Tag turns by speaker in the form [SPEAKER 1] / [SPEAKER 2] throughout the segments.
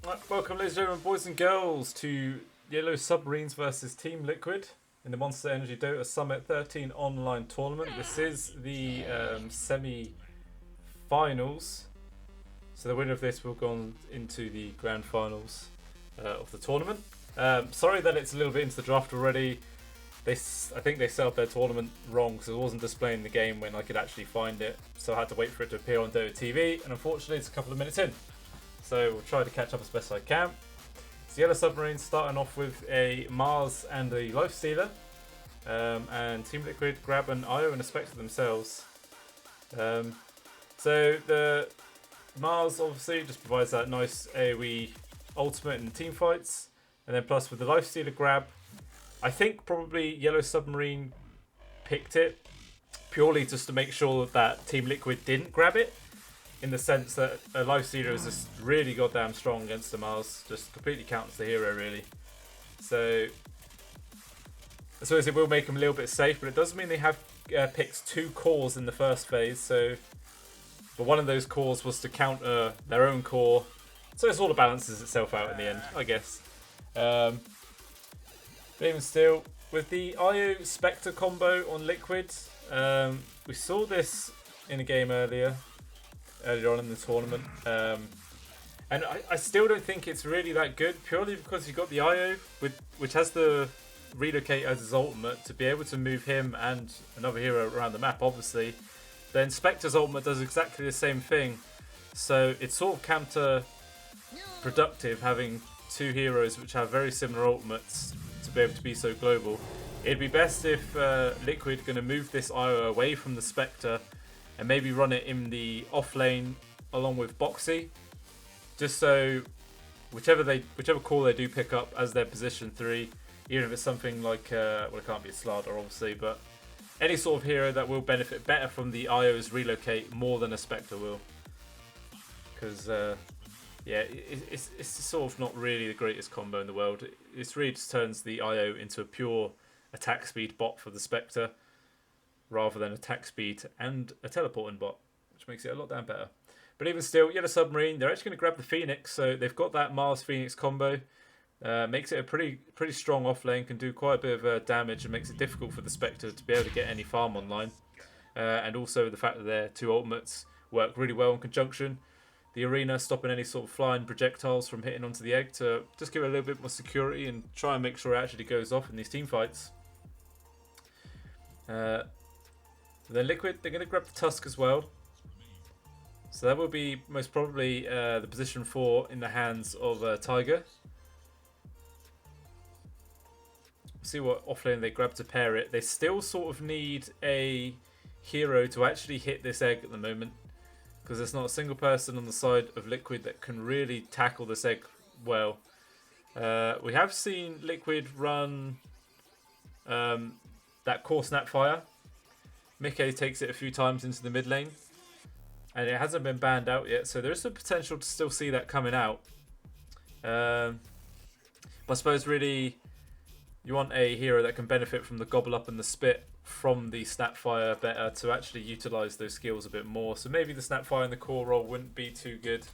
[SPEAKER 1] Right, welcome, ladies and gentlemen, boys and girls, to Yellow Submarines versus Team Liquid in the Monster Energy Dota Summit 13 online tournament. This is the semi-finals, so the winner of this will go on into the grand finals of the tournament. Sorry that it's a little bit into the draft already. I think they set up their tournament wrong, so it wasn't displaying the game when I could actually find it, so I had to wait for it to appear on Dota TV, and unfortunately it's a couple of minutes in. So we'll try to catch up as best I can. It's the YellowSubmarine starting off with a Mars and a Lifestealer. And Team Liquid grab an IO and a Spectre themselves. So the Mars obviously just provides that nice AoE ultimate in team fights. And then plus with the Lifestealer grab, I think probably YellowSubmarine picked it purely just to make sure that Team Liquid didn't grab it. In the sense that a Lifestealer is just really goddamn strong against the Mars. Just completely counters the hero, really. So I suppose it will make them a little bit safe, but it does mean they have picked 2 cores in the first phase. So, but one of those cores was to counter their own core. So it sort of balances itself out in the end, I guess. But even still, with the IO Spectre combo on Liquid, we saw this in a game earlier on in the tournament, and I still don't think it's really that good, purely because you got the IO which has the relocate as his ultimate to be able to move him and another hero around the map, obviously. Then Spectre's ultimate does exactly the same thing, so it's sort of counter-productive having 2 heroes which have very similar ultimates to be able to be so global. It'd be best if Liquid going to move this IO away from the Spectre and maybe run it in the off lane along with Boxy, just so whichever call they do pick up as their position 3, even if it's something like well, it can't be a Slardar obviously, but any sort of hero that will benefit better from the IO's relocate more than a Spectre will, because yeah, it's sort of not really the greatest combo in the world. It really just turns the IO into a pure attack speed bot for the Spectre, rather than attack speed and a teleporting bot, which makes it a lot damn better. But even still, YellowSubmarine, they're actually going to grab the Phoenix, so they've got that Mars-Phoenix combo. Makes it a pretty strong offlane, can do quite a bit of damage, and makes it difficult for the Spectre to be able to get any farm online. And also the fact that their 2 ultimates work really well in conjunction. The arena stopping any sort of flying projectiles from hitting onto the egg to just give it a little bit more security and try and make sure it actually goes off in these team fights. Then Liquid, they're going to grab the Tusk as well. So that will be most probably the position 4 in the hands of Tiger. See what offlane they grab to pair it. They still sort of need a hero to actually hit this egg at the moment, because there's not a single person on the side of Liquid that can really tackle this egg well. We have seen Liquid run that core Snapfire. Mickey takes it a few times into the mid lane, and it hasn't been banned out yet, so there is the potential to still see that coming out. But I suppose really you want a hero that can benefit from the gobble up and the spit from the Snapfire better to actually utilise those skills a bit more. So maybe the Snapfire in the core role wouldn't be too good,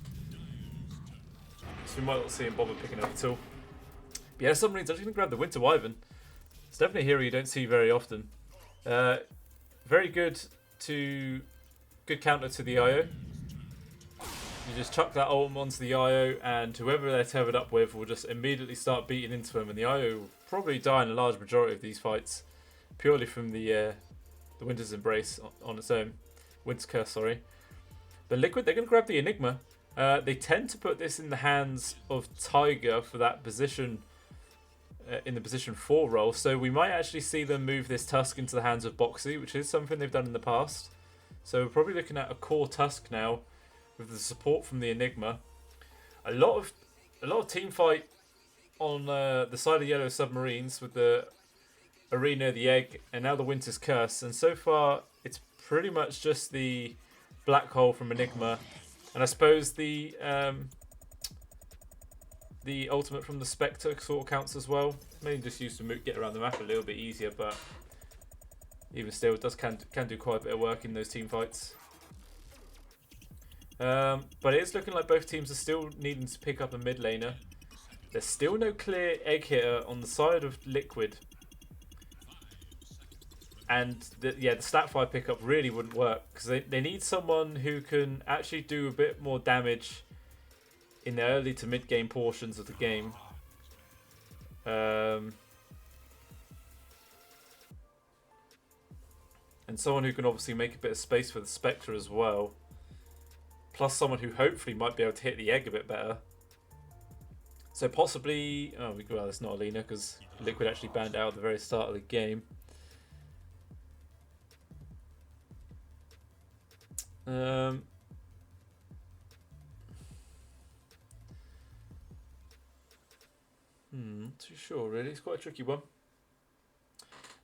[SPEAKER 1] so we might not see him bother picking it up at all. But yeah, Submarine's actually going to grab the Winter Wyvern. It's definitely a hero you don't see very often. Very good counter to the IO. You just chuck that ult onto the IO, and whoever they're tethered up with will just immediately start beating into him, and the IO will probably die in a large majority of these fights, purely from the Winter's Embrace on its own. Winter's Curse, sorry. But Liquid, they're going to grab the Enigma. They tend to put this in the hands of Tiger for that position, in the position 4 role, so we might actually see them move this Tusk into the hands of Boxy, which is something they've done in the past. So we're probably looking at a core Tusk now, with the support from the Enigma. A lot of team fight on the side of YellowSubmarines with the arena, the egg, and now the Winter's Curse. And so far, it's pretty much just the black hole from Enigma, and I suppose the ultimate from the Spectre sort of counts as well. Maybe just used to get around the map a little bit easier, but even still, it can do quite a bit of work in those team fights. But it is looking like both teams are still needing to pick up a mid laner. There's still no clear egg hitter on the side of Liquid. And the Snapfire pickup really wouldn't work because they need someone who can actually do a bit more damage in the early to mid game portions of the game. And someone who can obviously make a bit of space for the Spectre as well. Plus someone who hopefully might be able to hit the egg a bit better. So possibly... Oh, well, it's not Alina because Liquid actually banned out at the very start of the game. Not too sure really. It's quite a tricky one.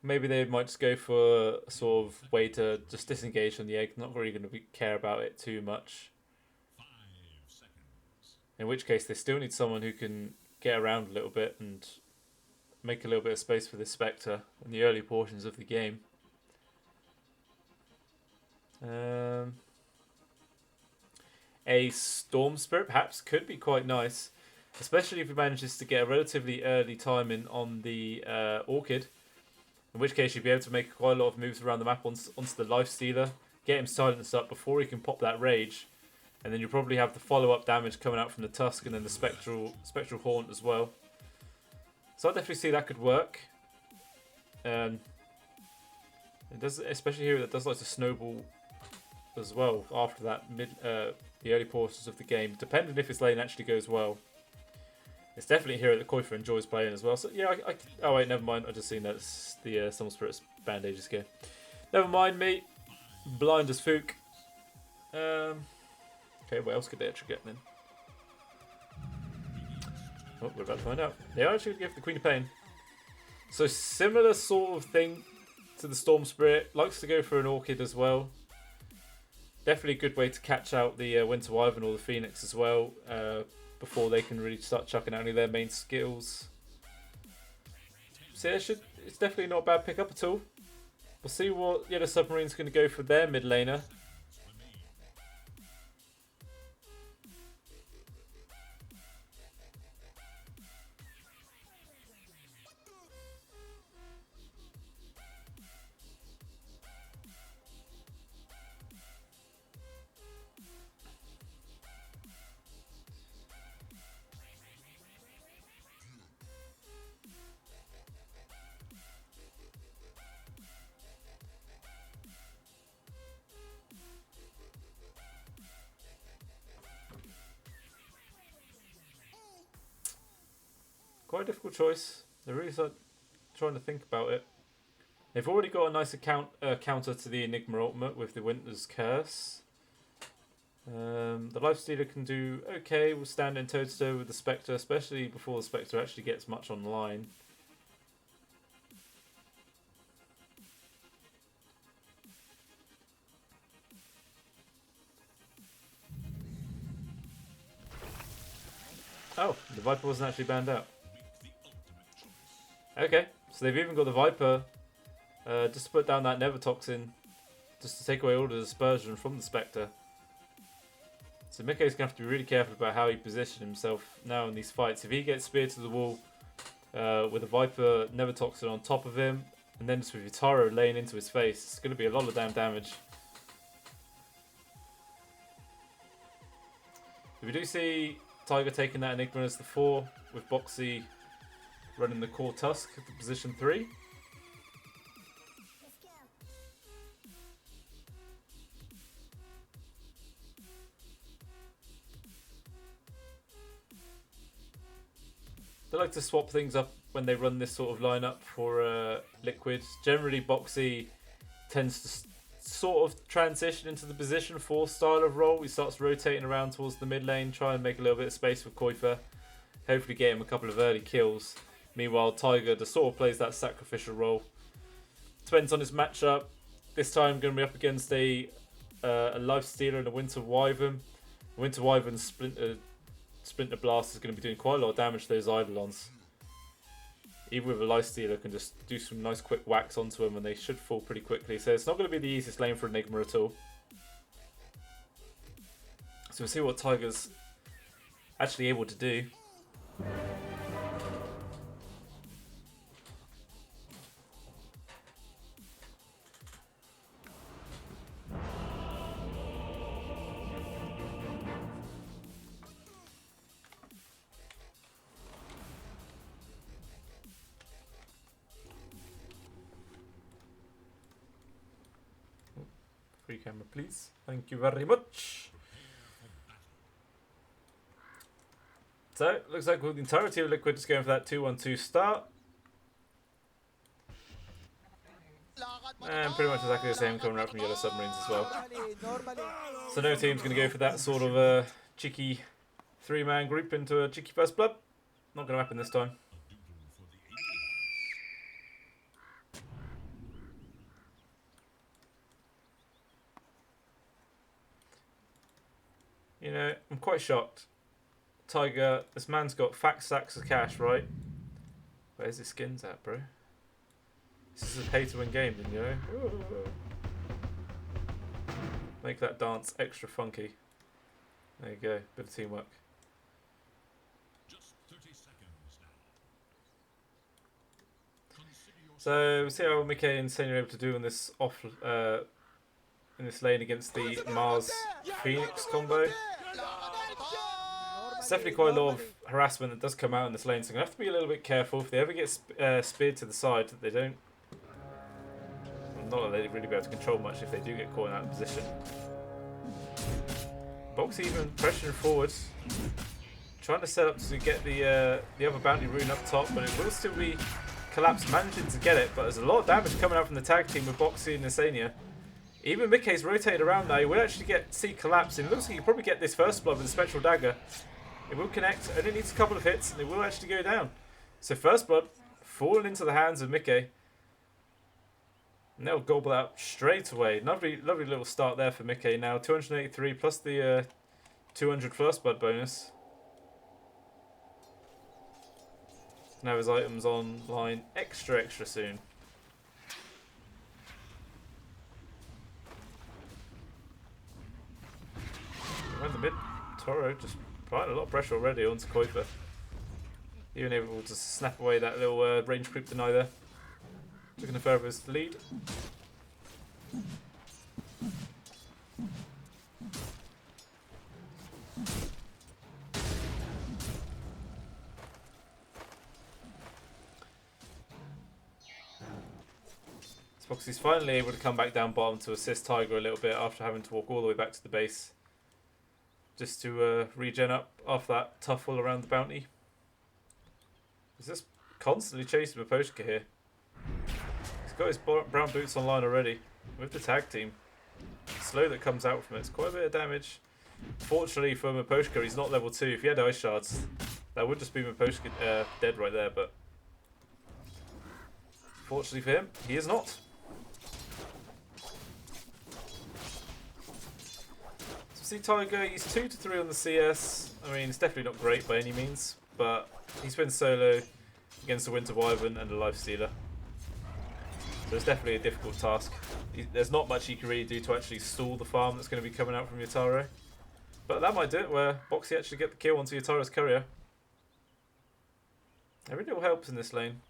[SPEAKER 1] Maybe they might just go for a sort of way to just disengage from the egg. Not really going to care about it too much. In which case they still need someone who can get around a little bit and make a little bit of space for this Spectre in the early portions of the game. A Storm Spirit perhaps could be quite nice, especially if he manages to get a relatively early timing on the Orchid, in which case you'd be able to make quite a lot of moves around the map onto the Lifestealer, get him silenced up before he can pop that Rage, and then you'll probably have the follow-up damage coming out from the Tusk and then the Spectral Haunt as well. So I definitely see that could work. It does, especially here, that does like to snowball as well after that the early portions of the game, depending if his lane actually goes well. It's definitely a hero that Koifer enjoys playing as well. So yeah, oh wait, never mind. I just seen that it's the Storm Spirit's banned ages ago. Never mind me. Blind as Fook. Okay, what else could they actually get then? Oh, we're about to find out. They are actually going to give the Queen of Pain. So similar sort of thing to the Storm Spirit. Likes to go for an Orchid as well. Definitely a good way to catch out the Winter Wyvern or the Phoenix as well, before they can really start chucking out any of their main skills. So yeah, it's definitely not a bad pickup at all. We'll see what YellowSubmarine's going to go for their mid laner. Quite a difficult choice. They're really trying to think about it. They've already got a nice counter to the Enigma ultimate with the Winter's Curse. The Lifestealer can do okay. We'll stand in toe-to-toe with the Spectre, especially before the Spectre actually gets much online. Oh, the Viper wasn't actually banned out. Okay, so they've even got the Viper just to put down that Nevertoxin, just to take away all the dispersion from the Spectre. So Mikko's going to have to be really careful about how he positions himself now in these fights. If he gets speared to the wall with a Viper Nevertoxin on top of him, and then just with Utaro laying into his face, it's going to be a lot of damn damage. If we do see Tiger taking that Enigma as the 4, with Boxy running the core Tusk at the position 3. They like to swap things up when they run this sort of lineup for Liquid. Generally, Boxy tends to sort of transition into the position 4 style of role. He starts rotating around towards the mid lane, try and make a little bit of space for Koifer. Hopefully get him a couple of early kills. Meanwhile, Tiger just sort of plays that sacrificial role. Depends on his matchup. This time going to be up against a Lifestealer and a Winter Wyvern. The Winter Wyvern Splinter Blast is going to be doing quite a lot of damage to those Eidolons. Even with a Lifestealer, can just do some nice quick whacks onto them and they should fall pretty quickly. So it's not going to be the easiest lane for Enigma at all. So we'll see what Tiger's actually able to do. Free camera, please. Thank you very much. So, looks like the entirety of Liquid is going for that 2-1-2 start. And pretty much exactly the same coming out from YellowSubmarines as well. So no team's going to go for that sort of cheeky 3-man group into a cheeky first blood. Not going to happen this time. You know, I'm quite shocked. Tiger, this man's got fat stacks of cash, right? Where's his skins at, bro? This is a pay-to-win game, you know? Ooh. Make that dance extra funky. There you go, bit of teamwork.
[SPEAKER 2] Just 30 seconds now.
[SPEAKER 1] So we'll see how Mickey and Senya are able to do in this in this lane against the Mars Phoenix combo. It's definitely quite a lot of harassment that does come out in this lane, so I'm going to have to be a little bit careful. If they ever get speared to the side, they don't... Not that they'd really be able to control much if they do get caught in that position. Box even pressuring forwards, trying to set up to get the other bounty rune up top, but it will still be collapsed, managing to get it. But there's a lot of damage coming out from the tag team with Boxy and Nisania. Even Mickey's rotated around now. He will actually see collapse, and it looks like he'll probably get this first blood with the Spectral Dagger. It will connect, only needs a couple of hits, and it will actually go down. So first blood falling into the hands of Mickey. And they'll gobble out straight away. Lovely, lovely little start there for Mickey now. 283 plus the 200 first blood bonus. Now his items online extra soon. Around the mid, Toro just applying a lot of pressure already onto Kuiper. Even able to snap away that little range creep deny there. Looking to further his lead. Foxy's finally able to come back down bottom to assist Tiger a little bit after having to walk all the way back to the base. Just to regen up after that tuffle around the bounty. He's just constantly chasing Maposhka here. He's got his brown boots online already with the tag team. The slow that comes out from it's quite a bit of damage. Fortunately for Maposhka, he's not level 2. If he had ice shards, that would just be Maposhka dead right there. But fortunately for him, he is not. So see Tiger, he's 2 to 3 on the CS. I mean, it's definitely not great by any means, but he's been solo against the Winter Wyvern and the Lifestealer. So it's definitely a difficult task. There's not much he can really do to actually stall the farm that's going to be coming out from Yataro. But that might do it, where Boxy actually get the kill onto Yataro's courier. Every little helps in this lane.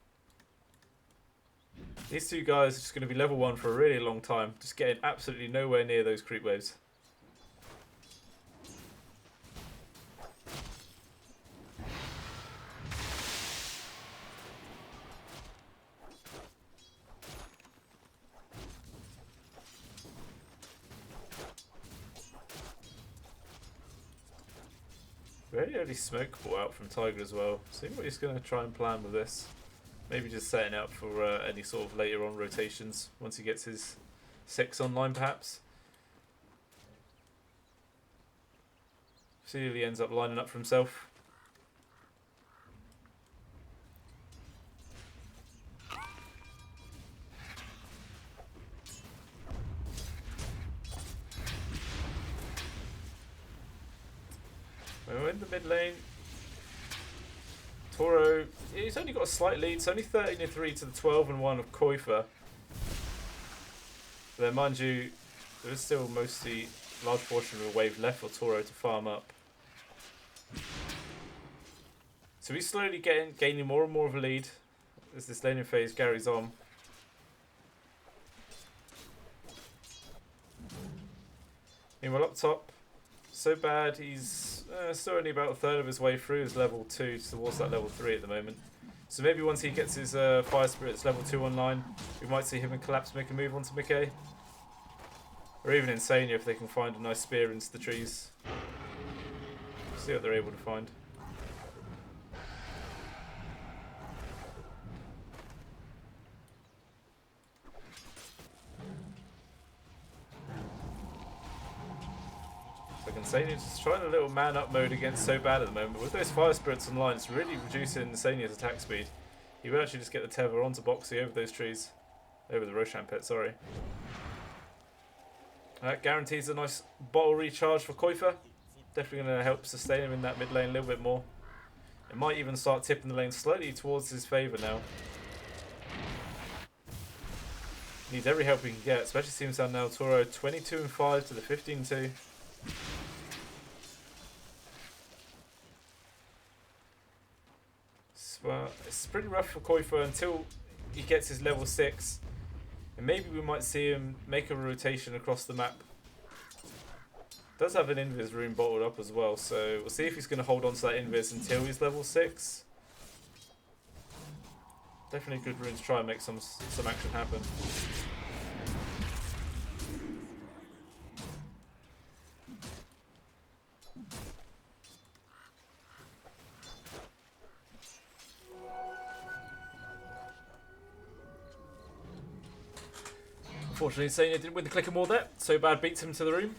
[SPEAKER 1] These two guys are just going to be level 1 for a really long time, just getting absolutely nowhere near those creep waves. Very early smoke ball out from Tiger as well. Seeing what he's going to try and plan with this. Maybe just setting up for any sort of later on rotations once he gets his 6 online perhaps. See if he ends up lining up for himself. We're in the mid lane. Toro, he's only got a slight lead. It's only 13-3 to the 12-1 of Kuiper. But then, mind you, there is still mostly large portion of a wave left for Toro to farm up. So he's slowly gaining more and more of a lead as this laning phase carries on. Meanwhile up top, So Bad, he's still only about a third of his way through his level 2 towards that level 3 at the moment. So maybe once he gets his Fire Spirits level 2 online, we might see him and Collapse make a move onto Mickey. Or even Insania if they can find a nice spear into the trees. See what they're able to find. Insania just trying a little man up mode against So Bad at the moment. With those Fire Spirits online, it's really reducing Insania's attack speed. He will actually just get the tether onto Boxy over those trees. Over the Roshan pit, sorry. That guarantees a nice bottle recharge for Koifa. Definitely going to help sustain him in that mid lane a little bit more. It might even start tipping the lane slightly towards his favour now. Needs every help he can get, especially seems down now. Toro 22 and 5 to the 15-2. Well, it's pretty rough for Koifa until he gets his level 6. And maybe we might see him make a rotation across the map. Does have an Invis rune bottled up as well, so we'll see if he's going to hold on to that Invis until he's level 6. Definitely a good rune to try and make some action happen. Unfortunately, Insania didn't win the Clicker War there. So Bad beats him to the room.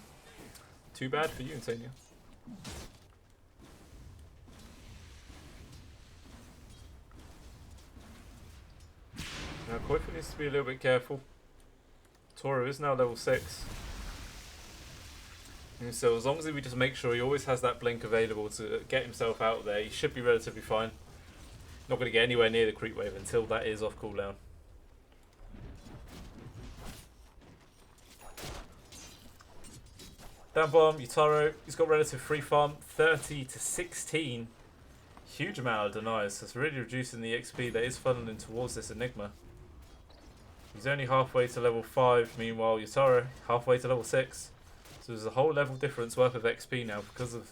[SPEAKER 1] Too bad for you, Insania. Now, Koifa needs to be a little bit careful. Toro is now level 6. And so as long as we just make sure he always has that blink available to get himself out there, he should be relatively fine. Not going to get anywhere near the creep wave until that is off cooldown. Down bottom, Yutaro, he's got relative free farm, 30 to 16. Huge amount of denies, so it's really reducing the XP that is funneling towards this Enigma. He's only halfway to level 5, meanwhile Yutaro, halfway to level 6. So there's a whole level difference worth of XP now because of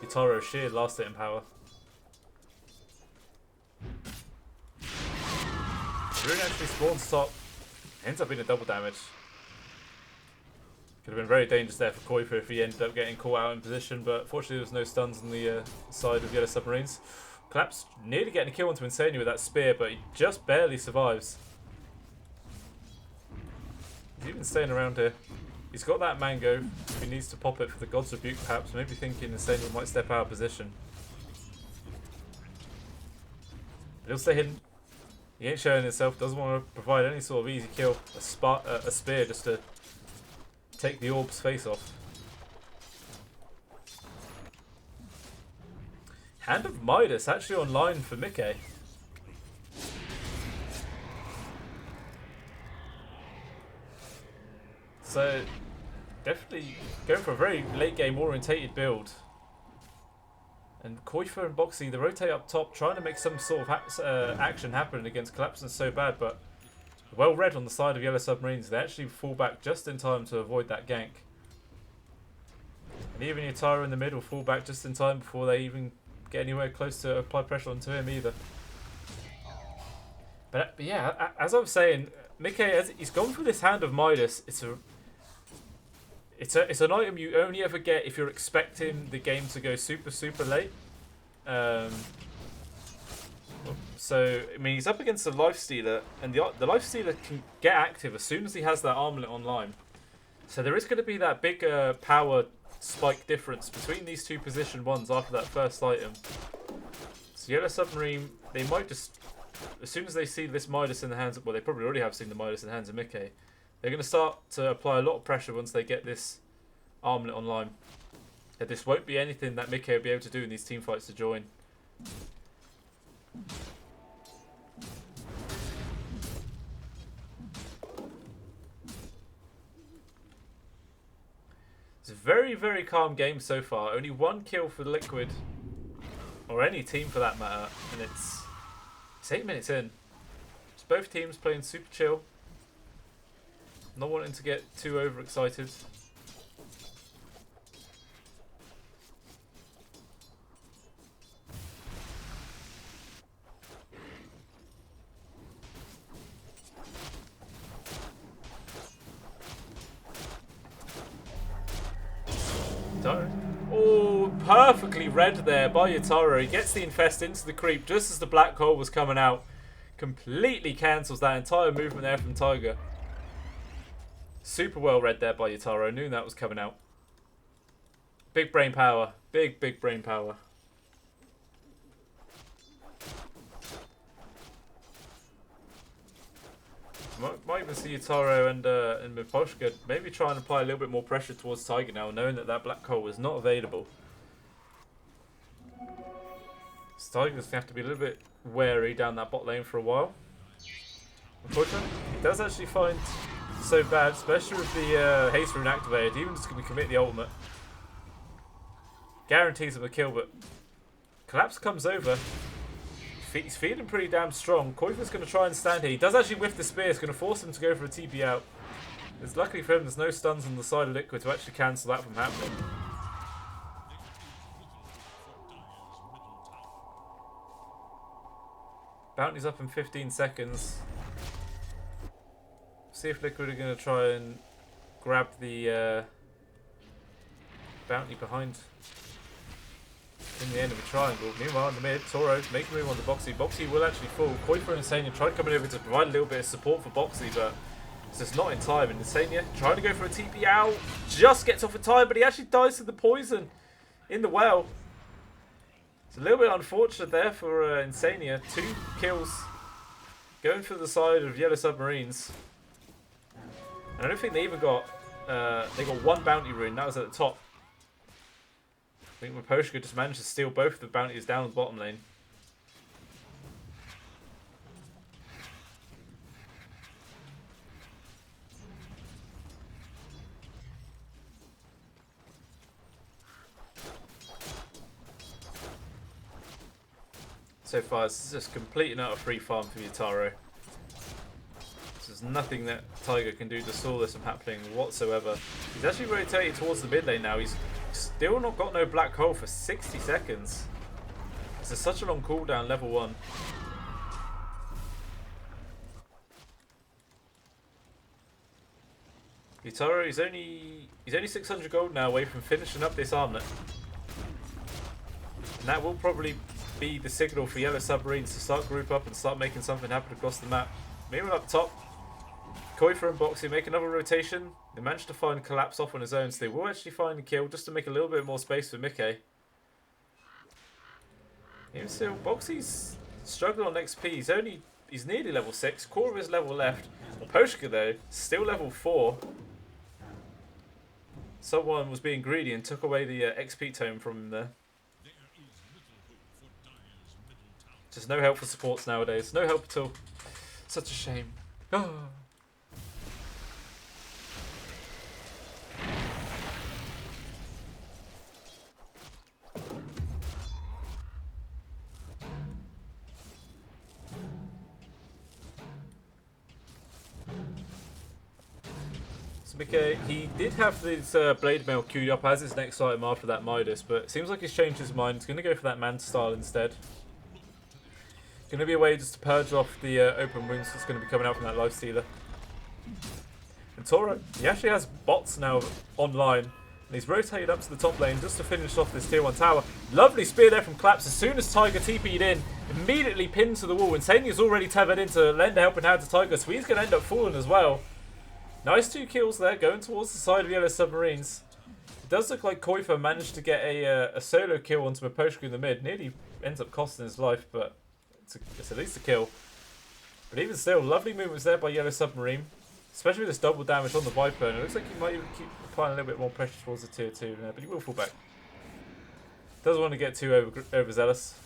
[SPEAKER 1] Yutaro's sheer last hit in power. Rune actually spawns top, ends up being a double damage. Could have been very dangerous there for Koifa if he ended up getting caught out in position, but fortunately there was no stuns on the side of Yellow Submarines. Collapse nearly getting a kill onto Insania with that spear, but he just barely survives. He's even staying around here. He's got that mango. If he needs to pop it for the God's Rebuke perhaps, maybe thinking Insania might step out of position. But he'll stay hidden. He ain't showing himself, doesn't want to provide any sort of easy kill. A spear just to take the orb's face off. Hand of Midas actually online for Mickey. So definitely going for a very late game orientated build. And Koifa and Boxy, they rotate up top, trying to make some sort of action happen against Collapse and So Bad, but well read on the side of Yellow Submarines. They actually fall back just in time to avoid that gank. And even Yutaro in the middle fall back just in time before they even get anywhere close to apply pressure onto him either. But yeah, as I was saying, Mickey, he's gone for this Hand of Midas. It's an item you only ever get if you're expecting the game to go super late. So, I mean, he's up against a Lifestealer, and the Lifestealer can get active as soon as he has that armlet online. So there is going to be that big power spike difference between these two position ones after that first item. So Yellow Submarine, they might just, as soon as they see this Midas in the hands of, well, they probably already have seen the Midas in the hands of Mickey, they're going to start to apply a lot of pressure once they get this armlet online. And this won't be anything that Mickey will be able to do in these team fights to join. It's very, very calm game so far. Only one kill for Liquid, or any team for that matter, and it's 8 minutes in. Just both teams playing super chill, not wanting to get too overexcited. Oh, perfectly read there by Yatoro. He gets the infest into the creep just as the black hole was coming out. Completely cancels that entire movement there from Tiger. Super well read there by Yatoro. Knew that was coming out. Big brain power. Big, big brain power. Might even see Yatoro and Miposhka maybe try and apply a little bit more pressure towards Tiger now, knowing that that black hole is not available. So Tiger's going to have to be a little bit wary down that bot lane for a while. Unfortunately, he does actually find so bad, especially with the haste rune activated, even just going to commit the ultimate. Guarantees him a kill, but Collapse comes over. He's feeling pretty damn strong. Koifa's going to try and stand here. He does actually whiff the spear. It's going to force him to go for a TP out. It's luckily for him there's no stuns on the side of Liquid to actually cancel that from happening. Bounty's up in 15 seconds. See if Liquid are going to try and grab the bounty behind in the end of a triangle. Meanwhile, in the mid, Toro making a move on the Boxy. Boxy will actually fall. Koifa and Insania tried coming over to provide a little bit of support for Boxy, but it's just not in time. And Insania trying to go for a TP out. Just gets off in time, but he actually dies to the poison in the well. It's a little bit unfortunate there for Insania. 2 kills going for the side of Yellow Submarines. And I don't think they even got... they got 1 bounty rune. That was at the top. I think Miposhka just managed to steal both of the bounties down the bottom lane. So far, it's just complete and utter free farm for Yatoro. There's nothing that Tiger can do to stall this from happening whatsoever. He's actually rotated towards the mid lane now. He's still not got no black hole for 60 seconds. This is such a long cooldown, level 1. Yatoro, he's only 600 gold now away from finishing up this armlet. And that will probably be the signal for Yellow Submarines to start group up and start making something happen across the map. Meanwhile up top, Koifa and Boxy make another rotation. They managed to find Collapse off on his own, so they will actually find a kill just to make a little bit more space for Mickey. Even still, Boxy's struggling on XP. He's nearly level 6, quarter of his level left. Miposhka though, still level 4. Someone was being greedy and took away the XP tome from him there. Just no help for supports nowadays. No help at all. Such a shame. Oh. Okay, he did have this Blade Mail queued up as his next item after that Midas, but it seems like he's changed his mind. He's going to go for that Manta style instead. Going to be a way just to purge off the open wounds that's going to be coming out from that Lifestealer. And Toro, he actually has bots now online, and he's rotated up to the top lane just to finish off this tier 1 tower. Lovely spear there from Collapse. As soon as Tiger TP'd in, immediately pinned to the wall. Insania's already tethered in to lend a helping hand to Tiger, so he's going to end up falling as well. Nice 2 kills there, going towards the side of Yellow Submarines. It does look like Koifa managed to get a solo kill onto Miposhka in the mid. Nearly ends up costing his life, but it's at least a kill. But even still, lovely movements there by Yellow Submarine. Especially with this double damage on the Viper. And it looks like he might even keep applying a little bit more pressure towards the tier 2 there, but he will fall back. Doesn't want to get too overzealous.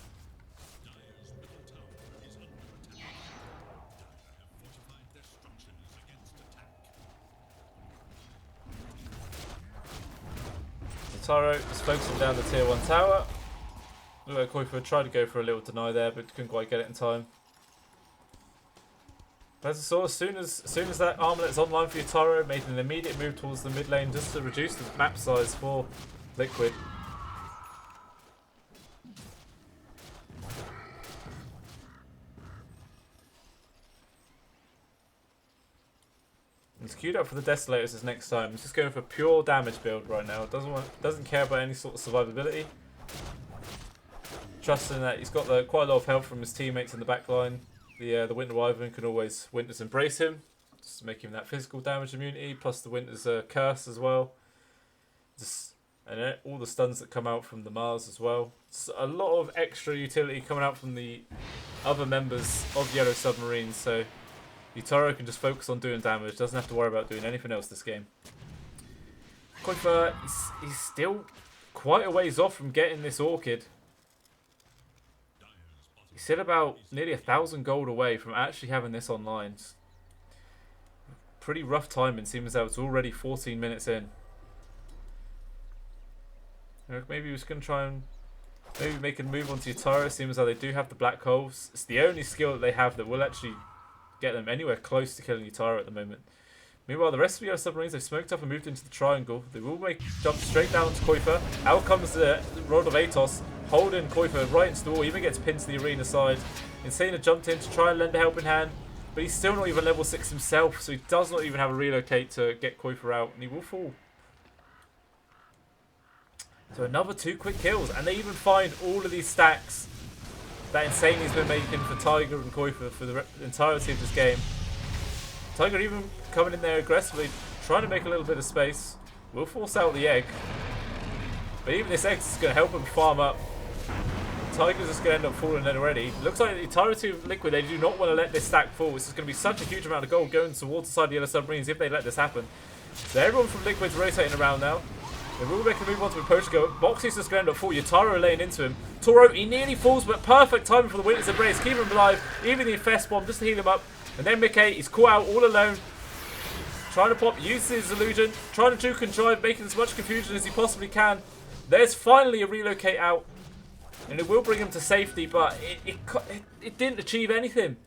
[SPEAKER 1] Taro is focusing down the tier 1 tower. Look like Koifa tried to go for a little deny there, but couldn't quite get it in time. As I saw, as soon as that armlet's online for Yutaro, making an immediate move towards the mid lane just to reduce the map size for Liquid. He's queued up for the Desolators this next time. He's just going for pure damage build right now. Doesn't care about any sort of survivability. Trusting that he's got quite a lot of help from his teammates in the back line. The Winter Wyvern can always Winter's Embrace him, just to make him that physical damage immunity, plus the Winter's Curse as well. And all the stuns that come out from the Mars as well. It's a lot of extra utility coming out from the other members of YellowSubmarine, so Yutaro can just focus on doing damage, doesn't have to worry about doing anything else this game. Koifa, he's still quite a ways off from getting this Orchid. He's still about nearly 1,000 gold away from actually having this online. Pretty rough timing, seeing as though it's already 14 minutes in. Maybe he was going to try and maybe make a move onto Yutaro, seeing as though they do have the black holes. It's the only skill that they have that will actually get them anywhere close to killing Yutaro at the moment. Meanwhile, the rest of the YellowSubmarines, they've smoked up and moved into the triangle. They will jump straight down to Koifa. Out comes the Rod of Atos, holding Koifa right into the wall. Even gets pinned to the arena side. Insana jumped in to try and lend a helping hand, but he's still not even level 6 himself, so he does not even have a relocate to get Koifa out, and he will fall. So another 2 quick kills, and they even find all of these stacks that Insani's been making for Tiger and Koifa for the entirety of this game. Tiger even coming in there aggressively, trying to make a little bit of space. Will force out the egg. But even this egg is going to help him farm up. Tiger's just going to end up falling in already. Looks like the entirety of Liquid, they do not want to let this stack fall. This is going to be such a huge amount of gold going towards the side of the YellowSubmarines if they let this happen. So everyone from Liquid's rotating around now. They will make a move onto the post go. Boxy's just going to end up falling. Yutaro laying into him. Toro, he nearly falls, but perfect timing for the Winter's Embrace. Keep him alive. Even the Infest Bomb just to heal him up. And then Mickey, he's caught out all alone. Trying to pop, uses his illusion. Trying to juke and drive, making as much confusion as he possibly can. There's finally a relocate out. And it will bring him to safety, but it didn't achieve anything.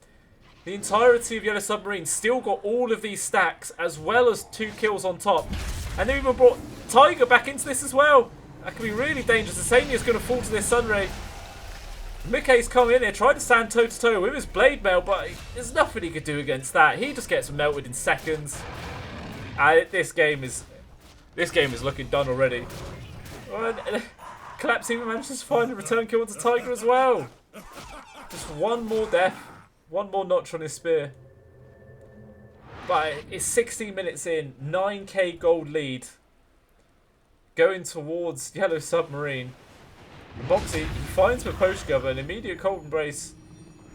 [SPEAKER 1] The entirety of YellowSubmarine still got all of these stacks, as well as 2 kills on top. And they even brought Tiger back into this as well. That could be really dangerous. Asania's going to fall to this Sunray. Mickey's come in here, tried to stand toe-to-toe with his Blade Mail, but there's nothing he could do against that. He just gets melted in seconds. And this game is looking done already. And Collapse even manages to find a return kill onto Tiger as well. Just one more death. One more notch on his spear. But it's 16 minutes in. 9k gold lead. Going towards YellowSubmarine. Boxy, he finds the post cover, an immediate cold embrace.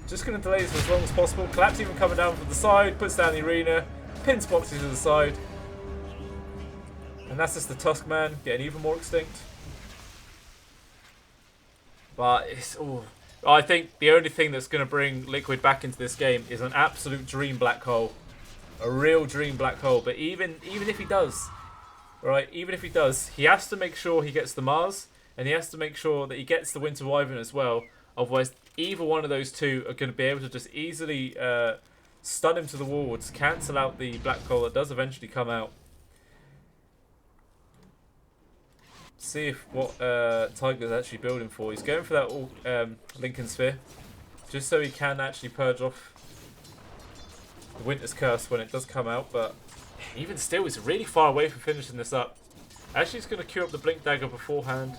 [SPEAKER 1] Just going to delay this for as long as possible. Collapse even coming down from the side. Puts down the arena. Pins Boxy to the side. And that's just the Tuskman getting even more extinct. But it's... Oh, I think the only thing that's going to bring Liquid back into this game is an absolute dream black hole. A real dream black hole. But even if he does, right, even if he does, he has to make sure he gets the Mars, and he has to make sure that he gets the Winter Wyvern as well. Otherwise, either one of those two are going to be able to just easily stun him to the wall, to cancel out the black hole that does eventually come out. See if what Tiger's actually building for. He's going for that Lincoln Sphere, just so he can actually purge off the Winter's Curse when it does come out. But even still, he's really far away from finishing this up. Actually, he's going to queue up the Blink Dagger beforehand.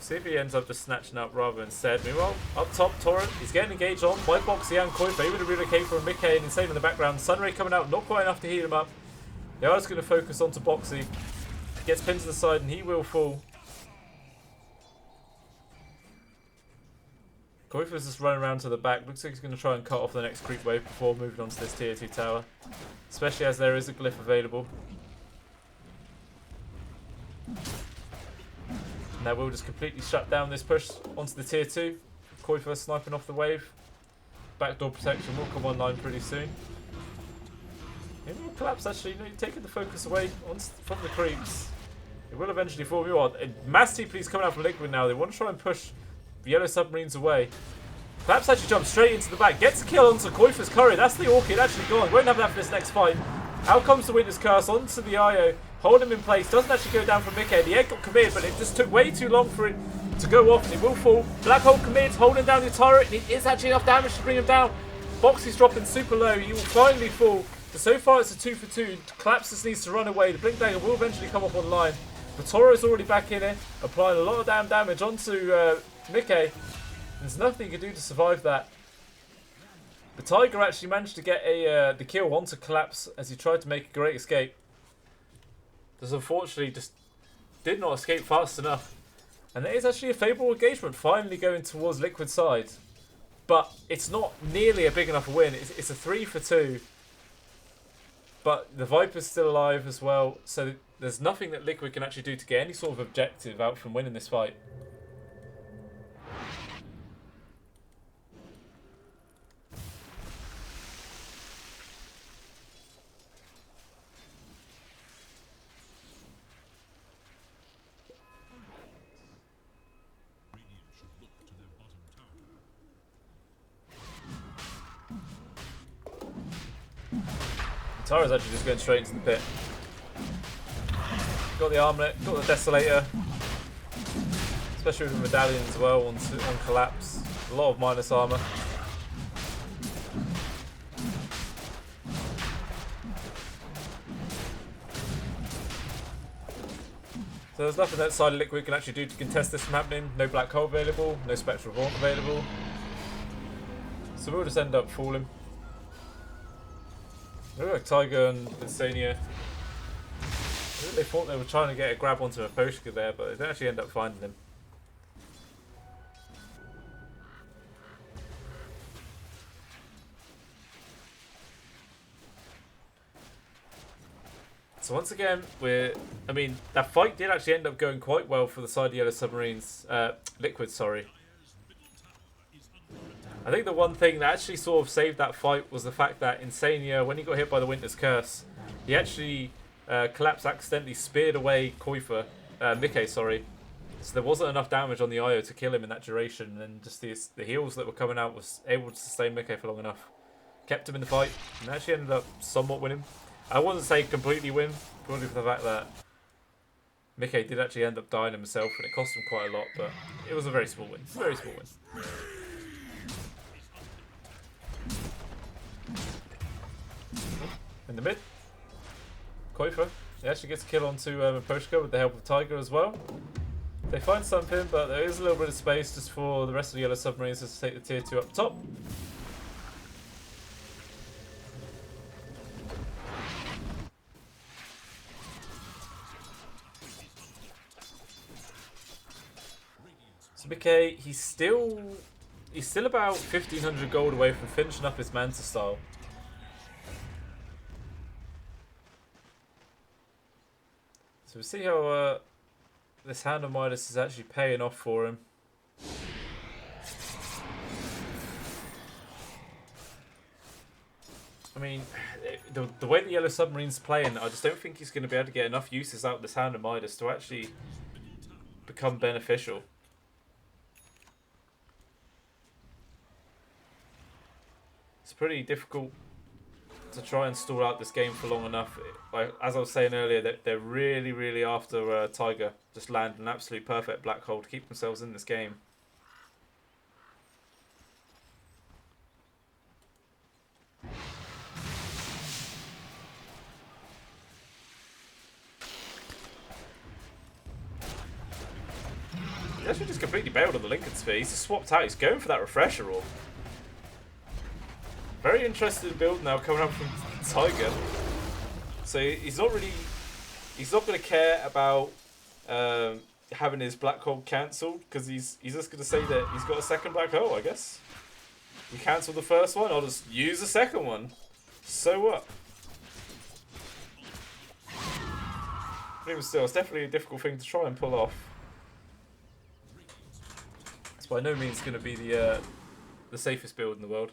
[SPEAKER 1] See if he ends up just snatching up rather instead. Meanwhile, up top, Torrent, he's getting engaged on by Boxy and Koifa. Even a relocate from Mickey and Insane in the background. Sunray coming out, not quite enough to heal him up. They are just going to focus onto Boxy. Gets pinned to the side and he will fall. Koifa's just running around to the back. Looks like he's going to try and cut off the next creep wave before moving on to this tier 2 tower. Especially as there is a glyph available. And that will just completely shut down this push onto the tier 2. Koifa sniping off the wave. Backdoor protection will come online pretty soon. Maybe we'll Collapse actually, taking the focus away from the creeps. It will eventually fall. Meanwhile, mass TP's coming out from Liquid now. They want to try and push the Yellow Submarines away. Collapse actually jumps straight into the back. Gets a kill onto Koifa's Curry. That's the Orchid actually gone. Won't have that for this next fight. Out comes the Winter's Curse onto the IO. Hold him in place. Doesn't actually go down from Mickey. The egg got committed, but it just took way too long for it to go off. And it will fall. Black Hole commits, holding down the turret. And it is actually enough damage to bring him down. Boxy's dropping super low. He will finally fall. So far it's a 2 for 2. Collapse just needs to run away. The Blink Dagger will eventually come up online. Vitoro's already back in it, applying a lot of damage onto Mickey. There's nothing he can do to survive that. The Tiger actually managed to get the kill onto Collapse as he tried to make a great escape. Just unfortunately just did not escape fast enough. And it is actually a favourable engagement finally going towards Liquid side. But it's not nearly a big enough win. It's a 3 for 2. But the Viper's still alive as well. So there's nothing that Liquid can actually do to get any sort of objective out from winning this fight. Tara's actually just going straight into the pit. Got the armlet, got the Desolator. Especially with the medallion as well on Collapse. A lot of minus armor. So there's nothing that side of Liquid can actually do to contest this from happening. No Black Hole available, no Spectral Vault available. So we'll just end up falling. Look like Tiger and Insania. I think they thought they were trying to get a grab onto a Poshka there, but they didn't actually end up finding him. So once again, I mean, that fight did actually end up going quite well for the side of Yellow Submarines. Liquid, sorry. I think the one thing that actually sort of saved that fight was the fact that Insania, when he got hit by the Winter's Curse, he actually Collapse accidentally speared away Mickey, sorry. So there wasn't enough damage on the IO to kill him in that duration, and just the heals that were coming out was able to sustain Mickey for long enough. Kept him in the fight, and actually ended up somewhat winning. I wouldn't say completely win, probably for the fact that Mickey did actually end up dying himself, and it cost him quite a lot, but it was a very small win. Very small win. In the mid, Koifa, he actually gets a kill onto Poshka with the help of Tiger as well. They find something, but there is a little bit of space just for the rest of the Yellow Submarines to take the tier 2 up top. So Mickey, he's still about 1,500 gold away from finishing up his Manta style. So we'll see how this Hand of Midas is actually paying off for him. I mean, the way the Yellow Submarine's playing, I just don't think he's going to be able to get enough uses out of this Hand of Midas to actually become beneficial. It's pretty difficult to try and stall out this game for long enough. As I was saying earlier, they're really, really after Tiger. Just land an absolute perfect black hole to keep themselves in this game. He actually just completely bailed on the Lincoln Sphere. He's just swapped out. He's going for that refresher orb. Very interesting build now coming up from Tiger. So he's not going to care about having his black hole cancelled, because he's just going to say that he's got a second black hole, I guess. You cancelled the first one, I'll just use the second one. So what? But even still, it's definitely a difficult thing to try and pull off. It's by no means going to be the safest build in the world.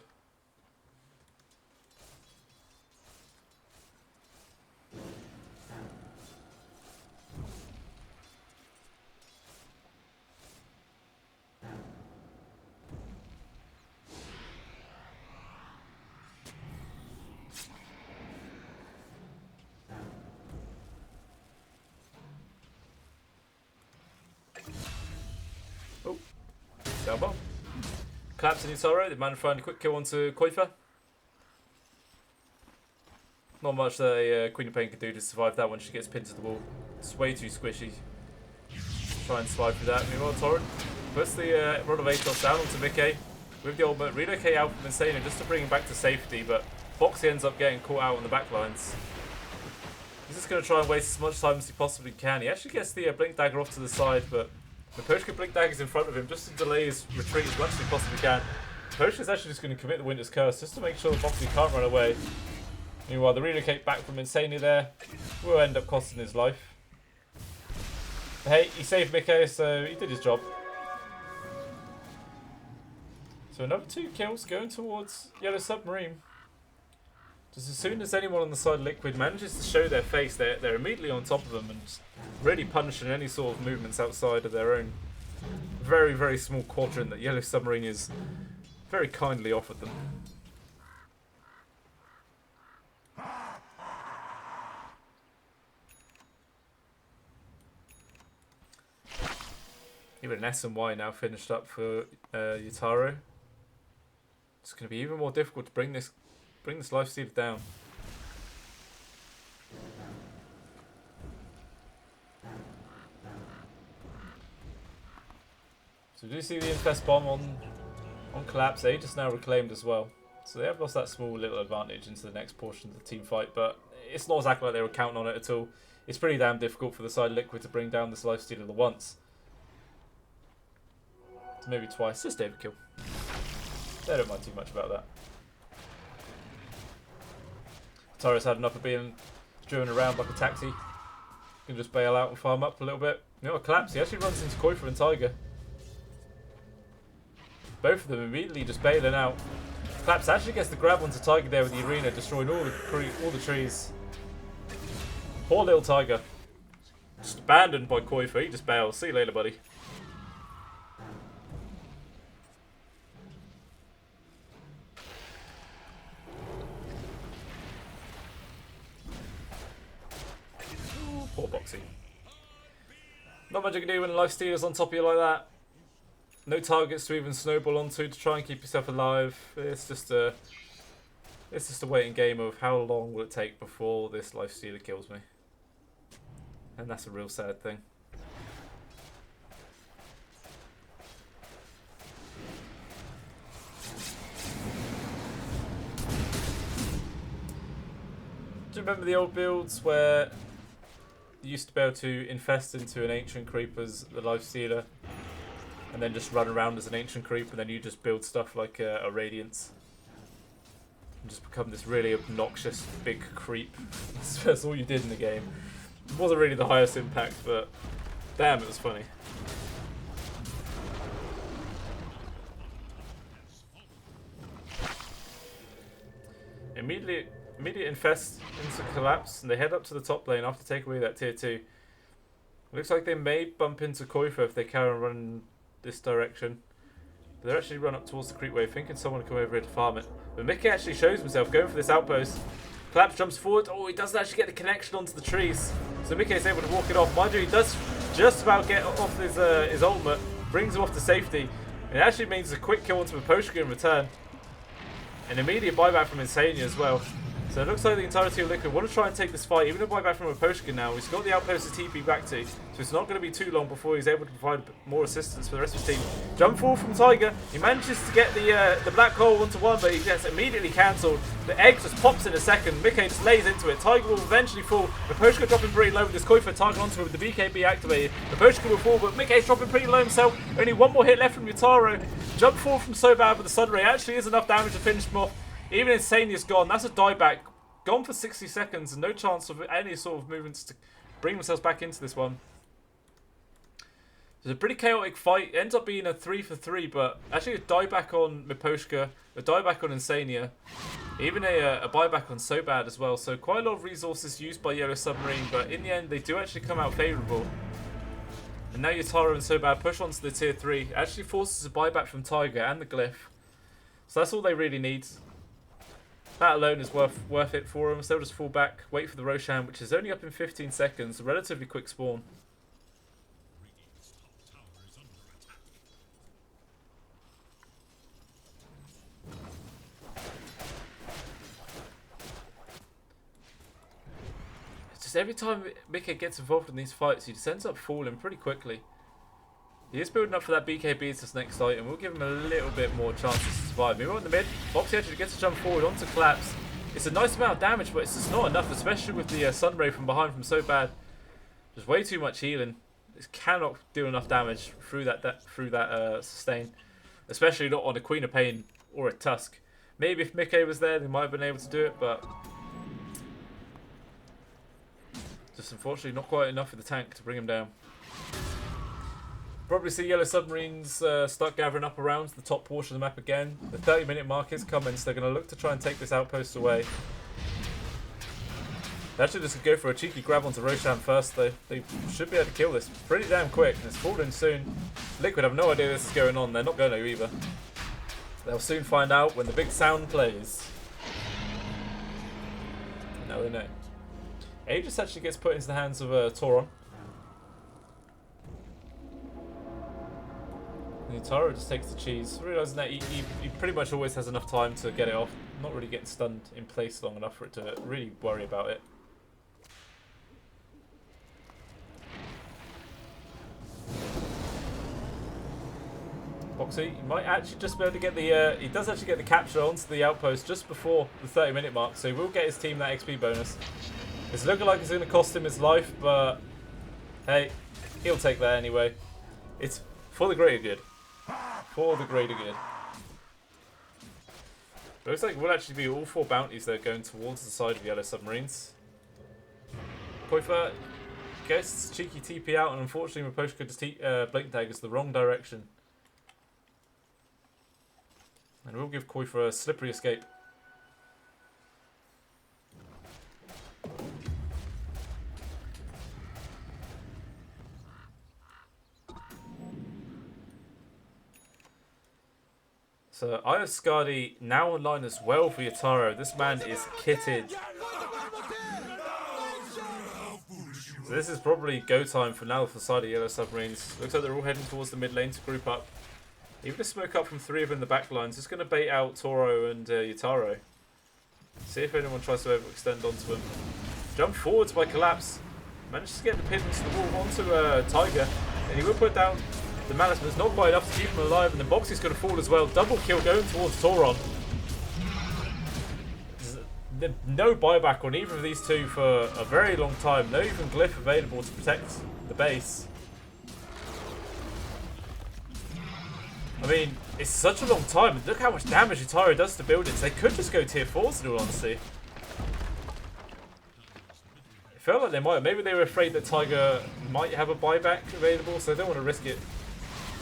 [SPEAKER 1] Down bomb. Collapsing Utaro, they managed to find a quick kill onto Koifa. Not much that Queen of Pain can do to survive that when she gets pinned to the wall. It's way too squishy. Try and survive through that. Meanwhile, Torrent puts the rod of Atos down onto Mickey with the ultimate. Relocate out from Insano just to bring him back to safety, but Foxy ends up getting caught out on the back lines. He's just going to try and waste as much time as he possibly can. He actually gets the Blink Dagger off to the side, but Miposhka Blink Dagger's in front of him just to delay his retreat as much as he possibly can. Miposhka's actually just going to commit the Winter's Curse just to make sure that Foxy can't run away. Meanwhile, the relocate back from Insano there will end up costing his life. But hey, he saved Mickey, so he did his job. So another 2 kills going towards YellowSubmarine. Just as soon as anyone on the side of Liquid manages to show their face, they're immediately on top of them and just really punishing any sort of movements outside of their own very, very small quadrant that YellowSubmarine is very kindly offered them. Even an S and Y now finished up for Utaro. It's going to be even more difficult to bring this lifestealer down. So we do see the Infest bomb on Collapse. They just now reclaimed as well. So they have lost that small little advantage into the next portion of the team fight, but it's not exactly like they were counting on it at all. It's pretty damn difficult for the side Liquid to bring down this lifestealer at once. So maybe twice, just overkill. They don't mind too much about that. Tara's had enough of being driven around like a taxi. Can just bail out and farm up a little bit. You know what, Collapse, he actually runs into Koifa and Tiger. Both of them immediately just bailing out. Collapse actually gets the grab onto Tiger there with the arena, destroying all the trees. Poor little Tiger. Just abandoned by Koifa, he just bails. See you later, buddy. Poor Boxy. Not much you can do when life stealer's on top of you like that. No targets to even snowball onto to try and keep yourself alive. It's just a waiting game of how long will it take before this life stealer kills me. And that's a real sad thing. Do you remember the old builds where you used to be able to infest into an ancient creep as the lifestealer and then just run around as an ancient creep, and then you just build stuff like a radiance and just become this really obnoxious big creep. That's all you did in the game. It wasn't really the highest impact, but damn, it was funny. Immediate infest into Collapse, and they head up to the top lane after taking away that tier 2. Looks like they may bump into Koifa if they carry on running this direction. But they're actually run up towards the creep wave, thinking someone will come over here to farm it. But Mickey actually shows himself going for this outpost. Collapse jumps forward. Oh, he doesn't actually get the connection onto the trees. So Mickey is able to walk it off. Mind you, he does just about get off his ultimate, brings him off to safety. It actually means a quick kill onto Miposhka in return. An immediate buyback from Insania as well. So it looks like the entirety of Liquid want to try and take this fight, even a buyback from Miposhka now. He's got the outpost to TP back to, so it's not going to be too long before he's able to provide more assistance for the rest of his team. Jump forward from Tiger. He manages to get the black hole 1-to-1, but he gets immediately cancelled. The egg just pops in a second. Mickey just lays into it. Tiger will eventually fall. Miposhka dropping pretty low with this Koifa target onto him with the BKB activated. Miposhka will fall, but Mickey's dropping pretty low himself. Only one more hit left from Utaro. Jump forward from so bad, but the Sun Ray actually is enough damage to finish him off. Even Insania's gone. That's a dieback. Gone for 60 seconds and no chance of any sort of movements to bring themselves back into this one. It's a pretty chaotic fight. It ends up being a 3-for-3, but actually a dieback on Miposhka, a dieback on Insania, even a buyback on So Bad as well. So quite a lot of resources used by YellowSubmarine, but in the end they do actually come out favourable. And now Utaro and So Bad push onto the tier 3. Actually forces a buyback from Tiger and the Glyph. So that's all they really need. That alone is worth it for them. So they'll just fall back, wait for the Roshan, which is only up in 15 seconds. A relatively quick spawn. just every time Mickey gets involved in these fights, he just ends up falling pretty quickly. He is building up for that BKB as this next fight, and we'll give him a little bit more chance to survive. Meanwhile in the mid, Foxy actually gets to jump forward onto Collapse. It's a nice amount of damage, but it's just not enough, especially with the Sunray from behind from so bad. There's way too much healing. This cannot do enough damage through that sustain, especially not on a Queen of Pain or a Tusk. Maybe if Mickey was there, they might have been able to do it, but just unfortunately not quite enough for the tank to bring him down. Probably see Yellow Submarines start gathering up around the top portion of the map again. The 30-minute mark is coming, so they're going to look to try and take this outpost away. They actually just go for a cheeky grab onto Roshan first, though. They should be able to kill this pretty damn quick, and it's falling soon. Liquid have no idea this is going on. They're not going to either. They'll soon find out when the big sound plays. Now they know. Aegis actually gets put into the hands of Tauron. And Taro just takes the cheese, realising that he pretty much always has enough time to get it off. Not really getting stunned in place long enough for it to really worry about it. Foxy, he might actually just be able to get the... he does actually get the capture onto the outpost just before the 30-minute mark, so he will get his team that XP bonus. It's looking like it's going to cost him his life, but hey, he'll take that anyway. It's for the greater good. For the greater good. It looks like it will actually be all 4 bounties that are going towards the side of Yellow Submarines. Koifa gets cheeky TP out, and unfortunately Maposhka just blink daggers the wrong direction. And we'll give Koifa a slippery escape. So Io Skadi now online as well for Yataro. This man is kitted. So this is probably go time for now for the side of Yellow Submarines. Looks like they're all heading towards the mid lane to group up. Even a smoke up from 3 of them in the back lines. Just going to bait out Toro and Yataro. See if anyone tries to overextend onto him. Jump forwards by Collapse. Manages to get the pin into the wall onto Tiger. And he will put down the Malice, but it's not quite enough to keep him alive. And then Boxy's going to fall as well. Double kill going towards Tauron. No buyback on either of these two for a very long time. No even glyph available to protect the base. I mean, it's such a long time. Look how much damage Yataro does to buildings. They could just go tier 4s in all honesty. It felt like they might. Maybe they were afraid that Tiger might have a buyback available, so they don't want to risk it.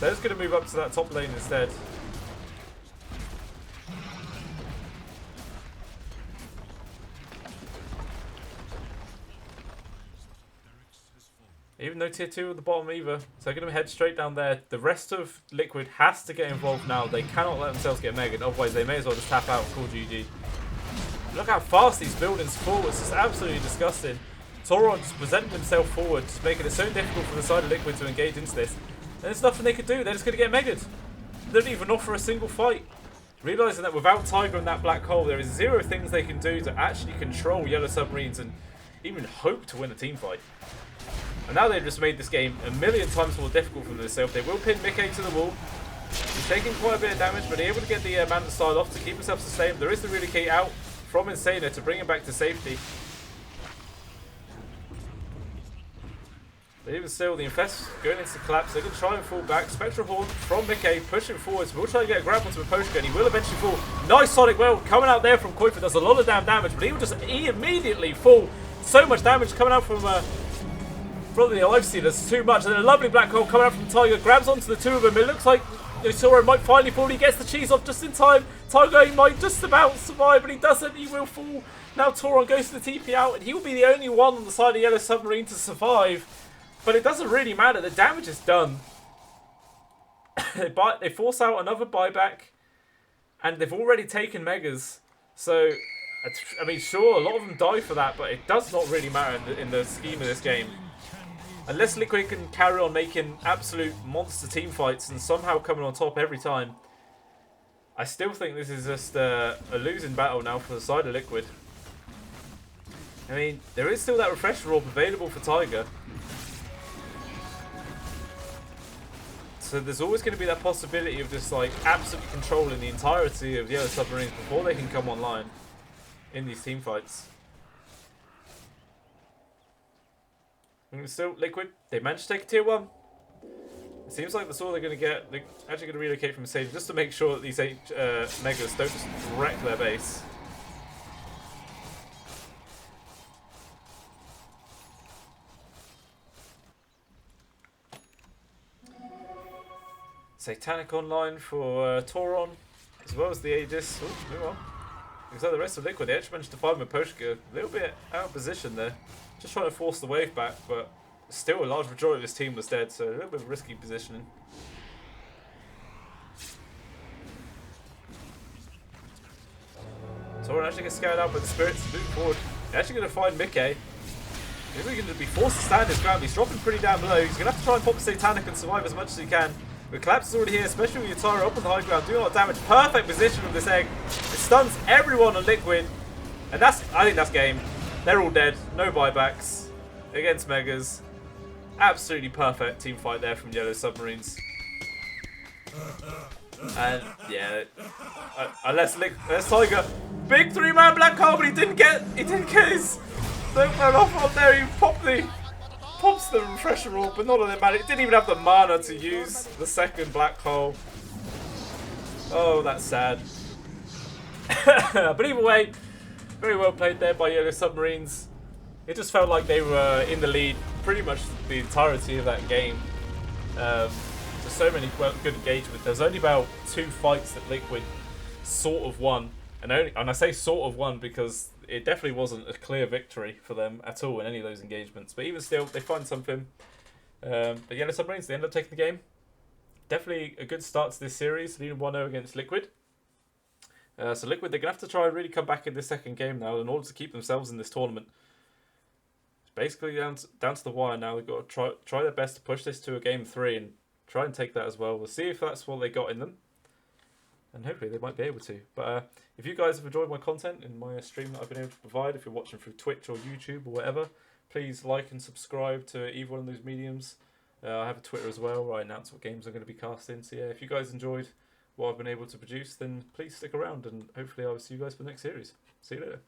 [SPEAKER 1] They're just going to move up to that top lane instead. Even no tier 2 at the bottom either. So they're going to head straight down there. The rest of Liquid has to get involved now. They cannot let themselves get megged. Otherwise they may as well just tap out and call GG. Look how fast these buildings fall. It's just absolutely disgusting. Tauron just presenting himself forward, just making it so difficult for the side of Liquid to engage into this. And there's nothing they could do. They're just going to get megged. They don't even offer a single fight. Realising that without Tiger and that black hole, there is 0 things they can do to actually control Yellow Submarines and even hope to win a team fight. And now they've just made this game a million times more difficult for themselves. They will pin Mickey to the wall. He's taking quite a bit of damage, but able to get the Manta style off to keep himself sustained. There is the really key out from Insana to bring him back to safety. But even still, the Infest going into collapse. They're going to try and fall back. Spectral Horn from Mickey, pushing forwards. We'll try to get a grab onto Maposhka, and he will eventually fall. Nice Sonic Well coming out there from Koifa. Does a lot of damn damage, but he will just immediately fall. So much damage coming out from... Probably the Life Stealers too much. And then a lovely black hole coming out from Tiger. Grabs onto the 2 of them. It looks like Toro might finally fall. He gets the cheese off just in time. Tiger might just about survive, but he doesn't. He will fall. Now Toro goes to the TP out, and he will be the only one on the side of Yellow Submarine to survive. But it doesn't really matter. The damage is done. They force out another buyback, and they've already taken Megas. So, I mean, sure, a lot of them die for that, but it does not really matter in the scheme of this game. Unless Liquid can carry on making absolute monster team fights and somehow coming on top every time, I still think this is just a losing battle now for the side of Liquid. I mean, there is still that refresher orb available for Tiger. So there's always going to be that possibility of just like absolutely controlling the entirety of Yellow Submarines before they can come online in these team fights. And still, Liquid, they managed to take a tier 1. It seems like that's all they're going to get. They're actually going to relocate from Sage just to make sure that these 8 Megas don't just wreck their base. Satanic online for Tauron, as well as the Aegis. Oh, move on. Looks like the rest of Liquid, they actually managed to find Miposhka a little bit out of position there. Just trying to force the wave back, but still a large majority of his team was dead, so a little bit of risky positioning. Tauron actually gets scouted out by the Spirits, moving forward. They're actually going to find Mickey. Maybe we're going to be forced to stand his ground. He's dropping pretty down low. He's going to have to try and pop Satanic and survive as much as he can. The collapse is already here, especially with Yatara up on the high ground, doing a lot of damage. Perfect position with this egg. It stuns everyone on Liquid. And I think that's game. They're all dead. No buybacks against Megas. Absolutely perfect team fight there from Yellow Submarines. And yeah, unless Tiger, big 3-man black hole, but he didn't get his third off on there. He pops the refresher orb, but not on the man. It didn't even have the mana to use the second black hole. Oh, that's sad. But either way, very well played there by Yellow Submarines. It just felt like they were in the lead pretty much the entirety of that game. There's so many good engagement. There's only about 2 fights that Liquid sort of won, and I say sort of won because it definitely wasn't a clear victory for them at all in any of those engagements. But even still, they find something. But Yellow Submarines, they end up taking the game. Definitely a good start to this series, leading 1-0 against Liquid. So Liquid, they're going to have to try and really come back in this second game now in order to keep themselves in this tournament. It's basically down to the wire now. They've got to try their best to push this to a game 3 and try and take that as well. We'll see if that's what they got in them. And hopefully they might be able to. But if you guys have enjoyed my content and my stream that I've been able to provide, if you're watching through Twitch or YouTube or whatever, please like and subscribe to either one of those mediums. I have a Twitter as well where I announce what games I'm going to be casting. So yeah, if you guys enjoyed what I've been able to produce, then please stick around and hopefully I will see you guys for the next series. See you later.